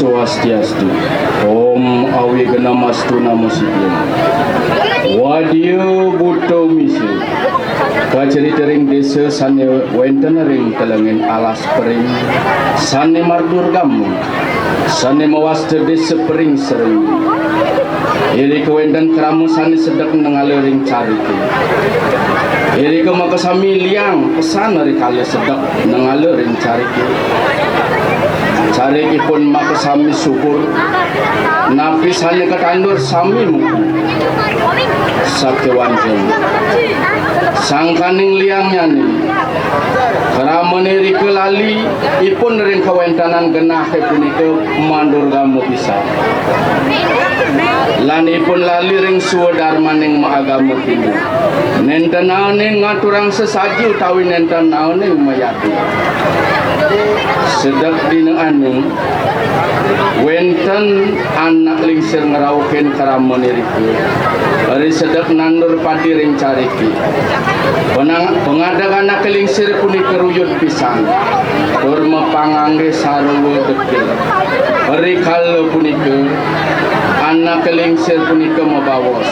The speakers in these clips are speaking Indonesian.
Swastiastu. Om Awigamastu Namo Sidhyam. Wadya Buddha Misi. Kaceritering desa sane wenten ring telengin alas pering sane mardur gamu sane mawasta desa pering sering. Iri kewenden keramu sane sedek nengalir ring carike. Iri kemakasami liang pesan dari kala sedek nengalir ring carike. Cariki pun makasami syukur napi sane ketandur sami muku sakyawanjeng sangkaning liangnya nih keramane rike lali ipun ring kawentanan genah punike mandur gamu bisa lan ipun lali ring suwadarmaning maagamu Hindu nenten naoning ngaturang sesaji utawi nenten naoning mayati sedek dina anu wenten anak lingsir ngerauken karamane rike ari sedek nandur padi ring cariki pengadak anak lingsir punika ruyut pisan tur mapangangge sarwa dekil ari kala punika anak lingsir punika mabawos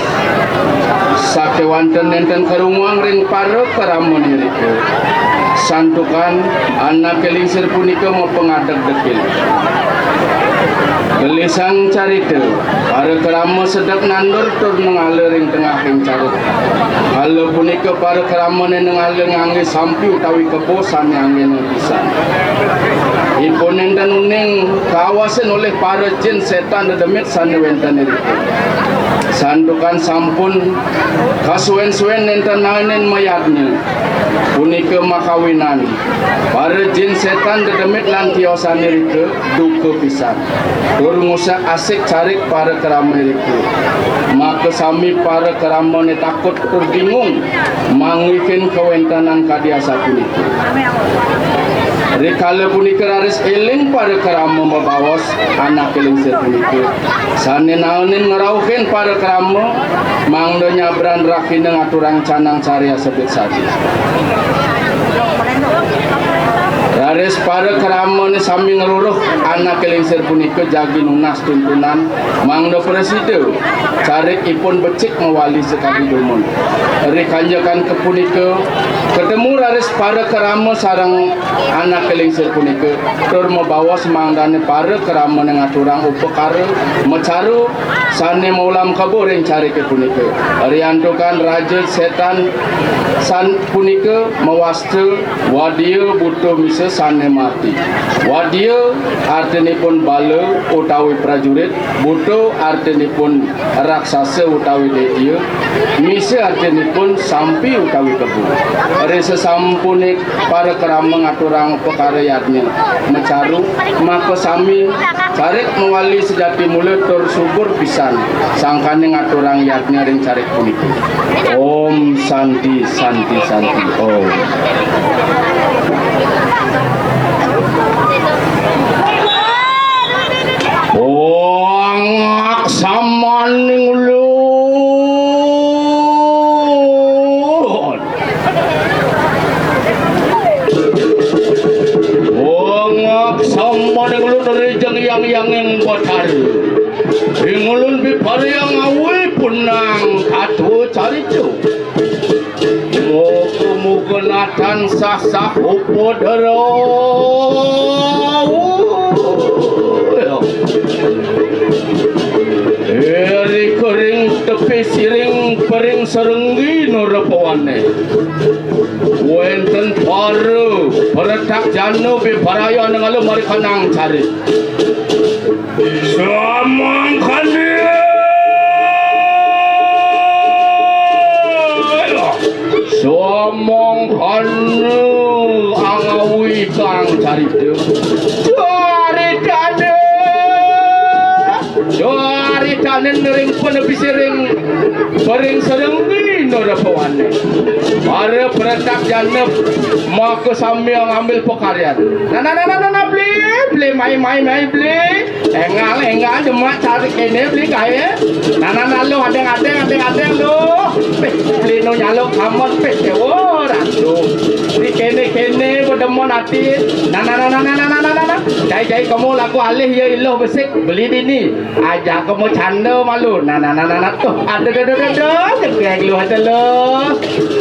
sakewanten nenten karumuang ring para karamane rike santukan anak kelingsir punika mau pengadak dekil gelisang carita para kerama sedek nandur tur mengalir ing tengah ing carut kalau punika para kerama nengalir ngangge sampi utawi kebosan ngangge pisan ipun nenten uning kawasan oleh para jin setan dedemit sane wenten irike sandukan sampun kasuwen-suwen nenten naenen mayatnya punika makawinan para jin setan dedemit lan tiosan irike duka pisan tur ngusak asik carik para kerama irike maka sami para kerama ne takut tur bingung mangikin kawentanan kadiasa punika rikala punika raris eling para kerama mabawos anak kelingsir punika sane naonin ngerauhin para kerama mangdo nyabran rakine ngaturang canang carya sebut saji raris para kerama ni sami ngeluruh anak kelingsir punika jagi nunas tuntunan mangdo presiden carik ipun becik mewali sekali dumun rikanjakan ke punika ketemu raris para kerama sarang anak kelingsir punika tur mabawa semangdane para kerama ngaturang upekara mecaru sane maulam kabur yang cari ke punika riantukan raja setan san punika mewasta wadya Buddha Misa sane mati wadya artinipun bala utawi prajurit Buddha artinipun raksasa utawi dedya Misa artinipun sampi utawi kebu ari sesampune para kerama ngaturang perkara yatnya mecaru maka sami carik mewali sejati mula tur subur pisan sangkane ngaturang yatnya ring carik punika om santi santi santi om wong aksamaning ulun wong aksamaning ulun rejeng yang botar ing ulun bipari yang awe punang katu caricu muga-muga natan sah-sah upodara eri kering tepi siring pering serenggi nurapawane wenten paru peretak janu biparaya nengalu mari kanang cari samang kali somong kanu angawi kang cari tu cari kanu karya nering pun bisa ring serenggi nora pawane. Para peretak jana maka sambil ngambil pekaryan. Nah beli mai beli. Engal demak cari kene beli kaya. Nah lo ada lo. Beli no nyalo kamot petewo ratu. Di kene berdemon hati. Nah. Jai kamu lagu alih ya iloh besik beli dini. Ajak kamu canda malu. Nah tuh ada kegeng lu ada lo.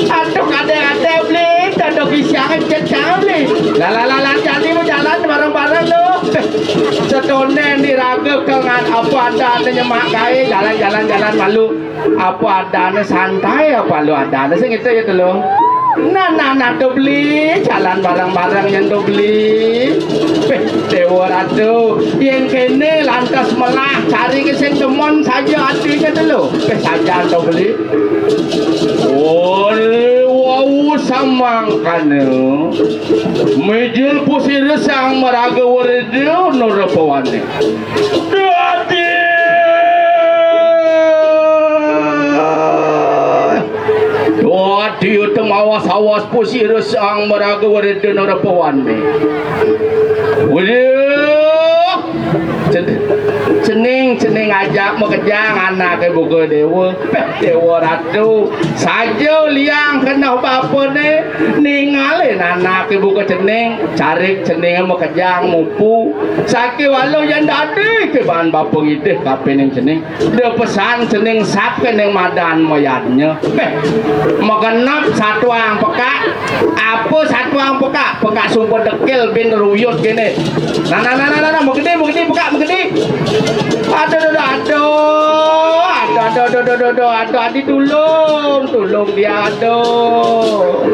Aduh ada beli. Ada pisang kecang beli. La jadi mau jalan bareng-bareng lo. Setone diraga dengan apa ada nyemak kaya jalan malu. Apa ada santai apa lu ada sing itu ya lo. Nah tuh beli jalan bareng-bareng yang tuh beli. Dewa ratu yang kene lantas melah cari kesing demon saja hatinya dulu. Saja tuh beli. Wow samang kanu mejel pusir sang meraga waredo norapawane. Dia temawas pusir sang meraga waredo norapawane. Cening ajak mekejang anak ke buka dewa ratu saja liang kena apa ne ningalin anak ke buka cening cari cening mekejang mupu sakit walau yang dadi ke bahan bapung itu kapen yang cening dia pesan cening sap ke neng madan mayatnya mengenap satu ang peka apa satu ang peka sumpah dekil bin ruyut gini nah mau gede peka aduh adi tulung dia aduh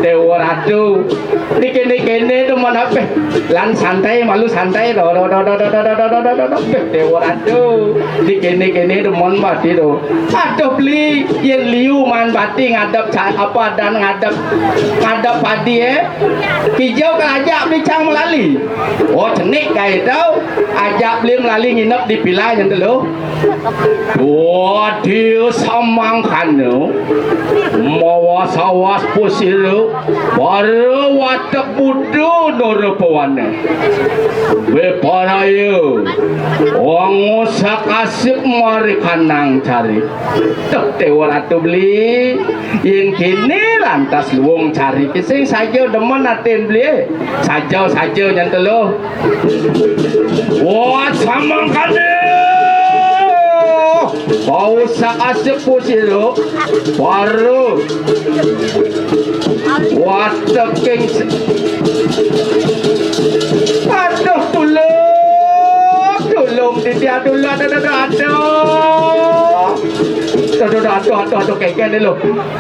dewa ratu di kene tu mana lan santai malu santai dewa ratu di kene tu mon mati tu aduh beli yang liu man bati ngadap apa dan ngadap padi hijau kan ajak beli cang melali oh cenik kayak tau ajak beli melali nginep di pila yang dulu oh dia samang kanu mawas pusiru baru watak budu norapawane we parayu wong usak asip mari kanang cari tek dewa ratu beli yang kini lantas luang cari kising saja demen atin beli saja yang telu wah samang kanu bau sak asip pusiru baru watak king aduh tulung dia dulu aduh kengken dulu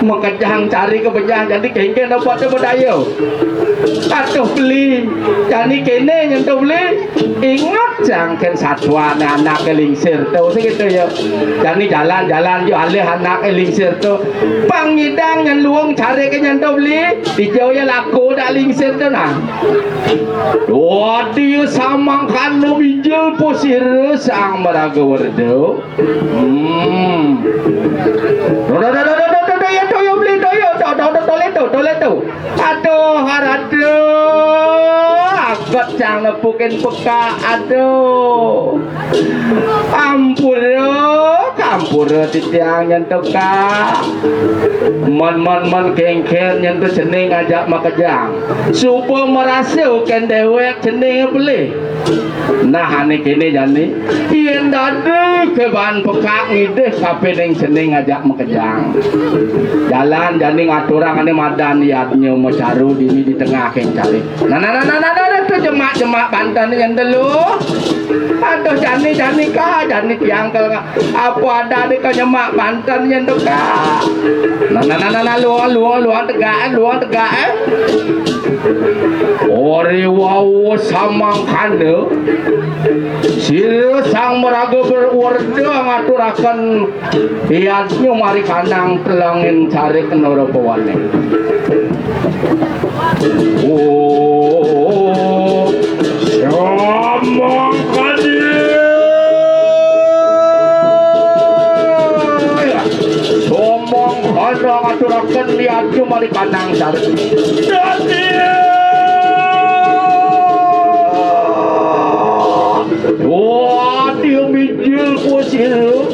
mengejang cari kebejang jadi kengken dapat dia berdaya aduh beli jadi kene yang tu beli ingat jangken satwa anak kelingsir tu segitu ya jadi jalan yo alih anak kelingsir tu pangidang yang luang cari ke yang tu beli dijauh ya laku dak lingsir tu nah dia samang kanu bijil pusir sang meraga wardo aduh agak cang nepukin peka aduh campur titiang yang teka man kengken yang tu cening ajak makajang supaya merasa kan dewek cening boleh nah ane kini jani yang dadu ke bahan peka ngideh kape neng cening ajak makajang jalan jani ngaturang ane madan liatnya macaru di tengah keng cari nah tu jemak bantan yang dulu aduh jani tiang ke apa ada di kau nyemak bantan yang dekat nah luang tegak ori wow samang kande sir sang meraga berwarda ngaturakan hiatnya mari kanang telangin cari kenora pawane oh samang kande kanang sakti. Wadio mijil kusil,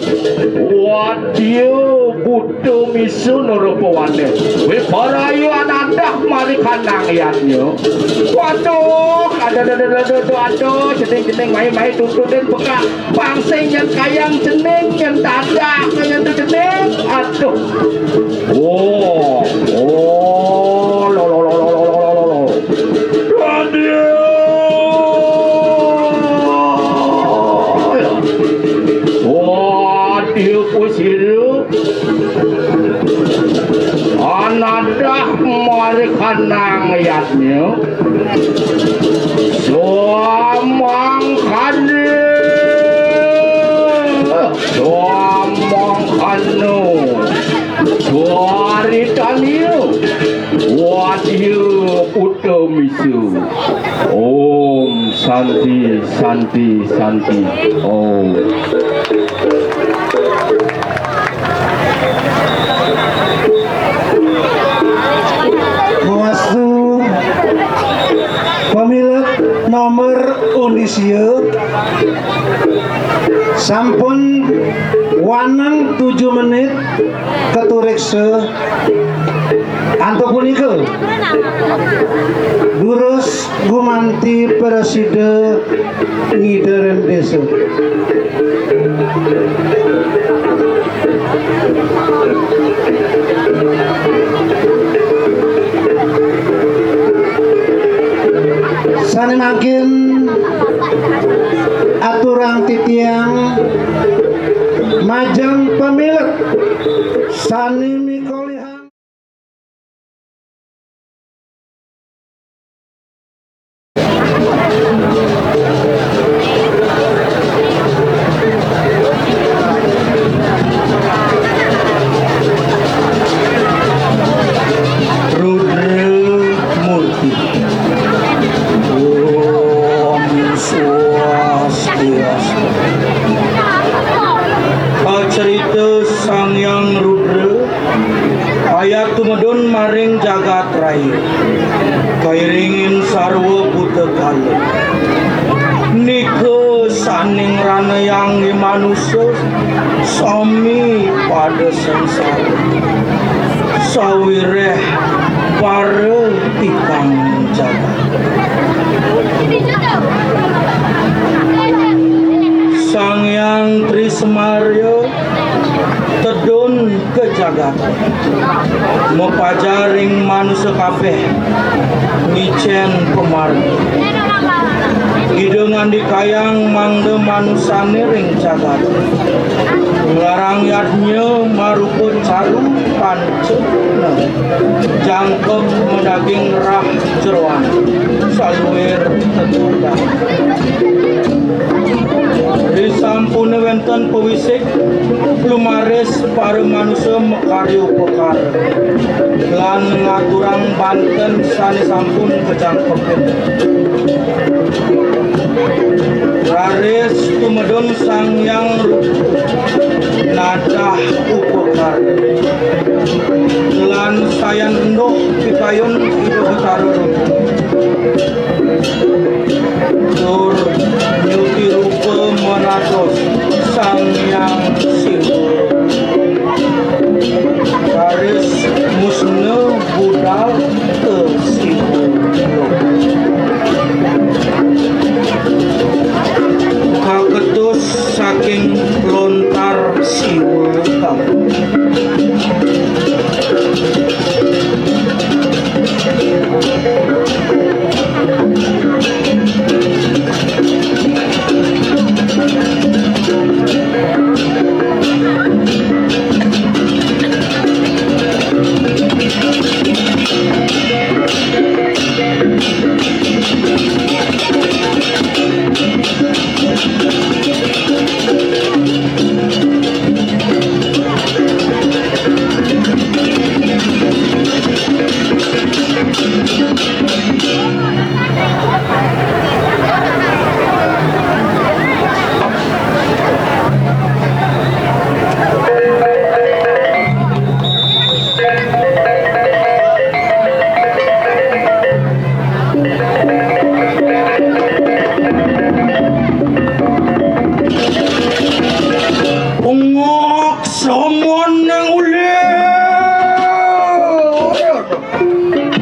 wadio budo misu noropawane. Wiparayu anandah mari kanang yatnyo. Waduh, aduh, jeneng mai tututin beka pangsing yang kayang jeneng yang tanda kayang tu jeneng. Aduh, lo, wadio. Kusiru anadah mari kanang yatnya somang kanu suari taniu wadiu utomisu om santi om. Wastu pemilik nomor undisieu sampun wanang 7 menit keturikse antuk punika durus gumanti preside ngideren desa. Sani makin aturang titiang majang pemilik sani mikolihan cerita Sang Yang Rudra ayat tumedun maring jagat raya kairingin sarwa buta kala nika saning ranayang manusia sami pada sengsara sawireh para ikang jagat. Sang Yang Trisemarya tedun ke jagat mepajaring manusia kabeh ngicen pemargi hidangan dikayang mangde manusane ring jagat ngarang yatnya marupa caru pancena jangkep mendaging rah jeroan saluir tetudan disampune wenten pewisik lumaris para manusia mekarya upakara lan ngaturang banten sane sampun kejangkepen raris tumedun Sang Yang nadah upakara lan sayan endoh pitayon hidup bitaruru tur nyuti rupa menados Sang Yang Siwa garis musna budal ke Siwa kaketus saking lontar Siwa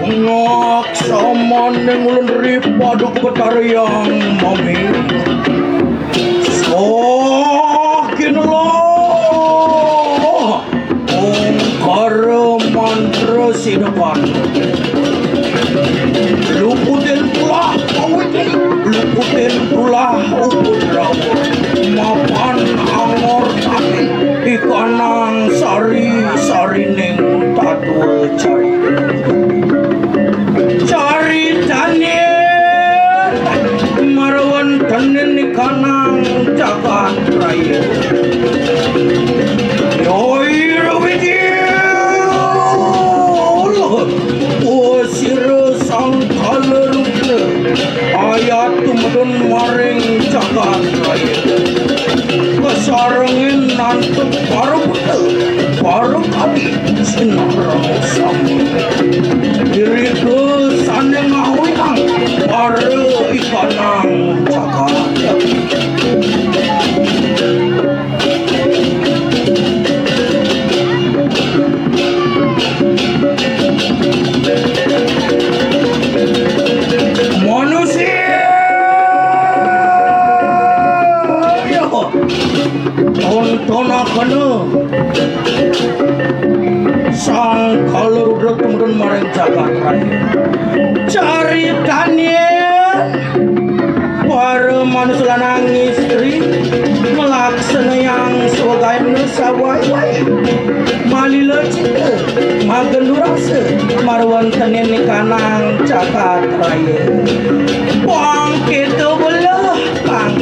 ngok saman ning ulun ripaduk betariang mami sakin lo ongkara mantra sidapan luputin tulah pawiti luputin tulah upudraw mapan angor tapi ikanang sari ning tatwa cari cari tanin marwan tanin ikanang jagat raya yoi Sira sang kalerupna ayat tumedun maring jagat raya kesarengin nantuk baru betul baru kali sinarang sami diri ke sana ngawinang baru ikanang jagat Tonakana sang kalurudra tumurun maring jagat raya cari Daniel para manusia lanang istri melaksana yang sebagainya sawai-wai malila cinta magendurasa marwan tanin ikanang jagat raya pang kita belah pang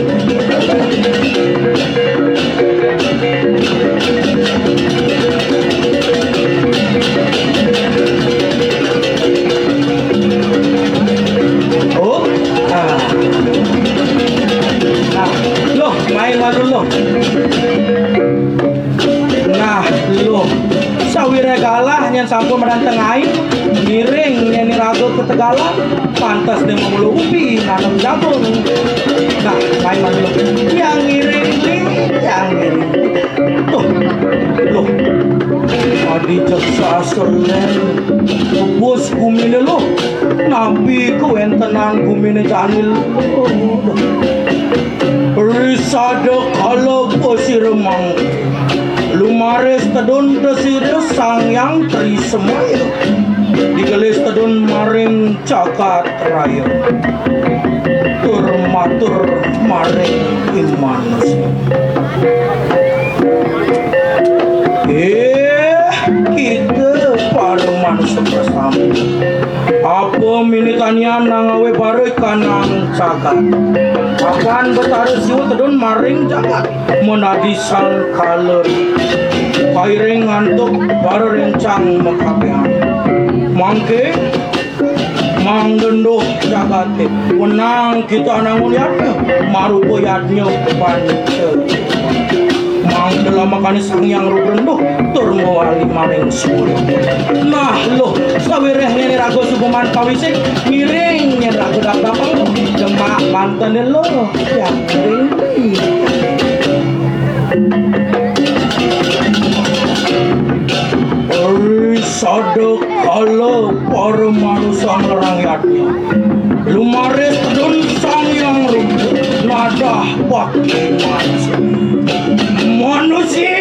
main madu lo. Nah, lo sawire kalah nyen sampun merantengai miring nyen rago ke Tegalan pantas dia mau ubi nanam jagung. Nah, main madu lo. Yang ngiring yang ngiring. Tuh. Lo. Adi jaksa selen. Bos gumine lo. Nabi ku entenan gumine janil. Risada kalau posiremang lumares tedun desire sang yang tri semaya digelis tedun maring jagat raya tur matur maring iman kita para manusia bersama apa minitanya nangawe baru kanang jagat akan bertaruh siwa tedun maring jagat menadi sang kaler kairing ngantuk baru rencang mekabehan mangke manggendoh jagat wenang kita nangun yatnya marupo yatnya panca mang dalam makan sang yang renduh tur mewali maring sepuluh nah loh sawirehnya ni rago subuman kawisik miring ni rago dapang lo demak mantan lo yang miring sadok kalau para manusia ngerangyatnya lumares tedun sang yang renduh nadah pakai manusia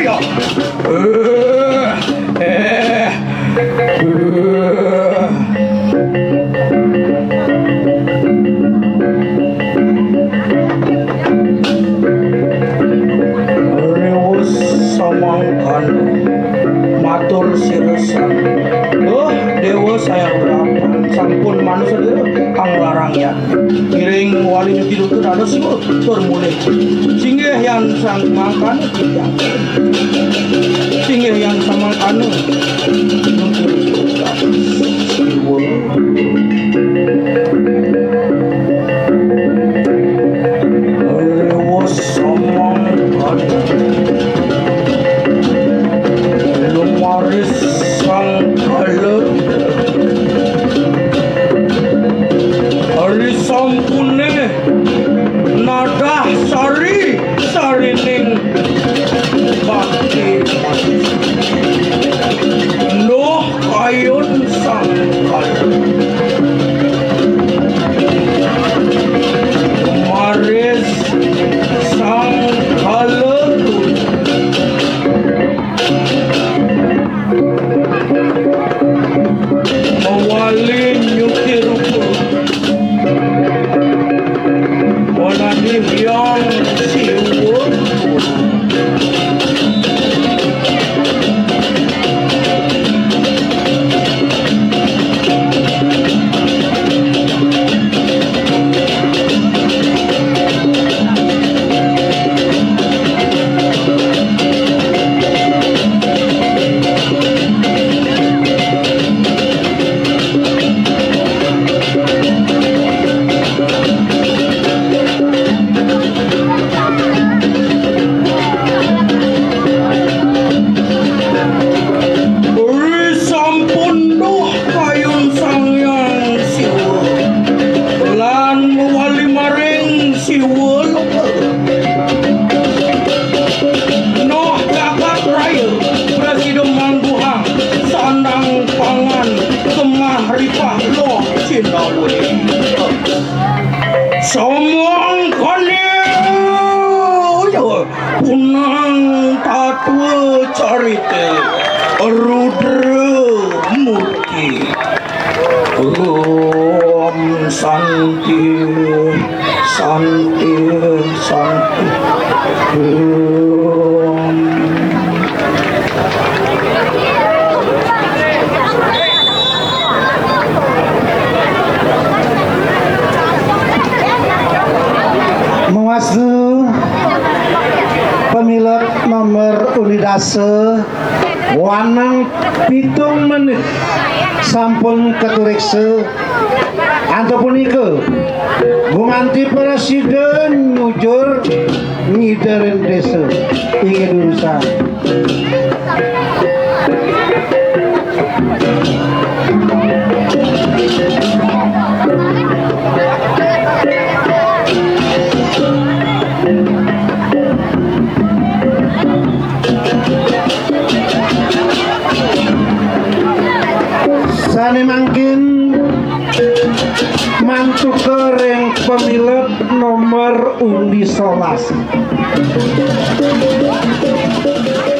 ya rewas samangkan matur siresan dewa sayang berapa sampun manusia dia kang larang ya miring walinya tidur ke ada sih tur mulai singgih yang sang makan tidak singgih yang sama kanu rewas samangkan lumaris sang kaler hari sampune nadah sari ning bakti nawe somong kone punang tatu carite rudra murti om santi santi santi om. Mawasu pemilik nomor unidase wanang pitung menit sampun keturikse antopunika gumanti presiden nyujur ngideren desa ingin urusan sani mangkin mantu kering pemilik nomor undi 11